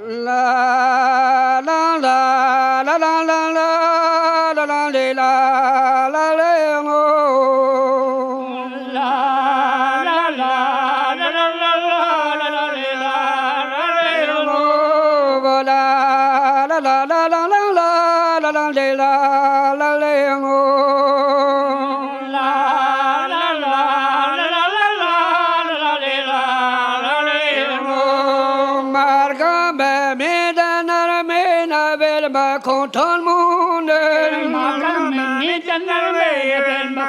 la la la la la la la la la la la la mo la la la la la la la la la mo la la la la la la la la la la la mo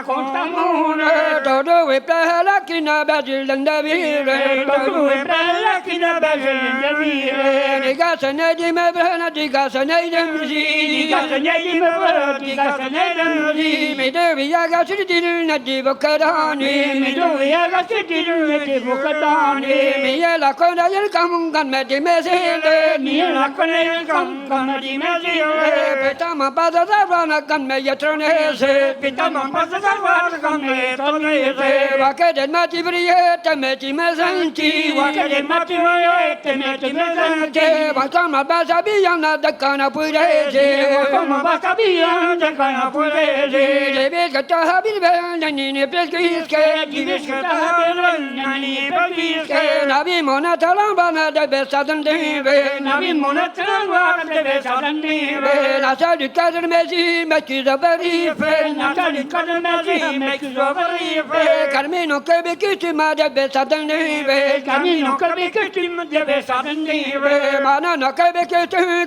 con todo el mundo, todo es para la quina bajilanda vire, todo es para la quina bajilanda vire. Diga sanay me bana, diga sanay demzi, diga sanay me bana, diga sanay demzi. Me deviya gasidir na divokadani, me deviya gasidir na divokadani. Me ya la kona yel kam kan me dimesile, me ya la kona yel kam kan me dimesile. Petama pada zavana kan me yatronese, petama pada zavana kan me yatronese. Vakede matibriye te me dimesenti, vakede matibriye te me dimesenti. Vakama basa biyana dakana purese, vakama basa biyana dakana purese. Debes kata habil ben nani peskiske, debes kata habil nani peskiske. Nabi mona talan bana debes sadan debe, nabi mona talan bana debes sadan debe. Nasa dikkadir mezi mekiza berife, nasa dikkadir mezi mekiza berife. Carmino kebe kitima debes sadan debe, carmino kebe kitima debes sadan debe. Mana no kebe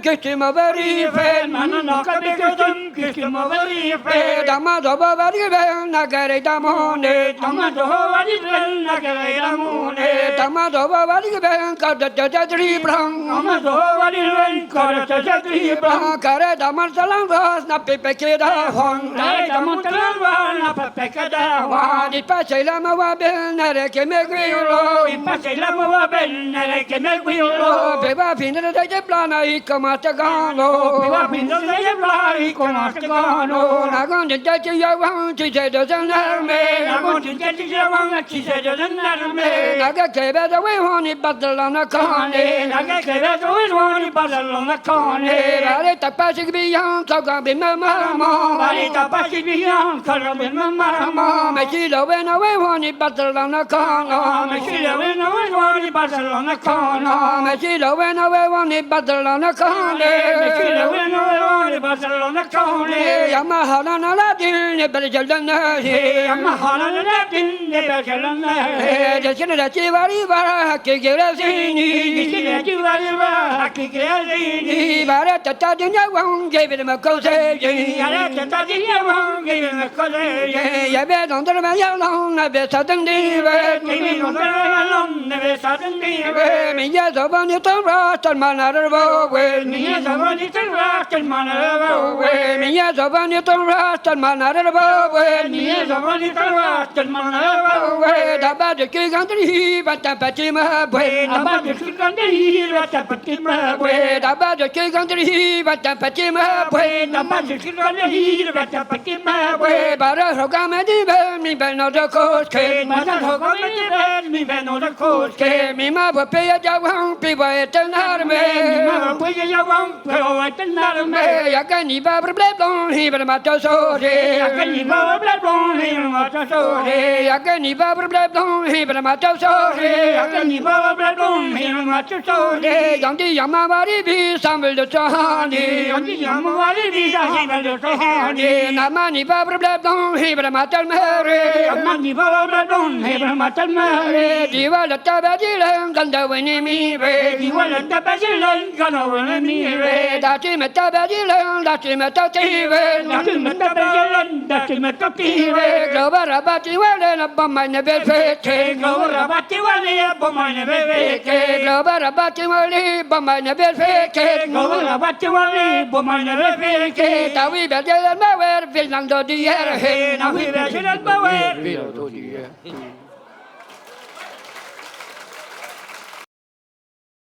kitima berife, mana no kebe kitima berife. Damado baribe nagare damone, damado baribe nagare damone, damado baribe kada jadri brang, damado baribe kada jadri brang. Kare damar salam vas na pepe da hong, kare damar salam vas na pepe da hong. Di pasela mawabe nare ke megulo, di pasela mawabe nare ke megulo. Beba finere de plana I kamata gano, beba finere de plana I kamata gano. Nagon de Yawang, she said, doesn't let me. I want to get to Yawang, she said, doesn't let me. Naga Keba, the way on it, battle on a corner. Naga Keba, the way on it, battle on a corner. Vareta passing beyond, so can be mamma. Vareta passing beyond, so can be mamma. Machila went away on it, battle on a corner. Machila went away on it, battle on a corner. Machila went away on it, battle on a corner. Machila went away on it, battle on a corner. Yamaha, ne beljalana he amhala ne din ne beljalana he jachine da chivari bara ke gerasini jachine chivari bara ke gerasini bara tata dunya wang gebe me kose ya tata dunya wang gebe me kose ya be don der ma ya long na be sadan di be ni don der ma long na be sadan di be mi ya zoban ni tora tan manar bo we mi ya zoban ni tora tan manar bo we mi ya zoban ni tora tan manar we ni zamani tarwa tan manava we daba de kigandri bata patima we daba de kigandri bata patima we daba de kigandri bata patima we daba de kigandri bata patima we bara hogame di be mi beno de koske bara hogame di be mi beno de koske mi ma bo pe ya jawang pi bo etenar me mi ma bo pe ya jawang pi bo etenar me ya kani ba ble blon hi ba ma to so de ya kani ba ble blon hi ma to so de ya kani ba ble blon hi ba ma to so de ya kani ba ble blon hi ma to so de yang di yang ma ba ri bi sam bel de cha ni yang di yang ma ba ri bi sam bel de cha ni na ma ni ba ble blon hi ba ma to me re ma ni ba ble blon hi ba ma to me re di wa la ta ba ji len gan da we ni mi re di wa la ta ba ji len gan da we ni mi re da ti me ta ba ji len da ti me ta ti re da ti me ta ba ji len da ti me ta ti re glo ba ra ba ti wa le na ba ma ne be fe ke glo ba ra ba ti wa le ba ma ne be fe ke glo ba ra ba ti wa le ba ma ne be fe ke glo ba ra ba ti wa le ba ma ne be fe ke ta wi be je ma we vi lang do di er he na wi be je ma we vi do di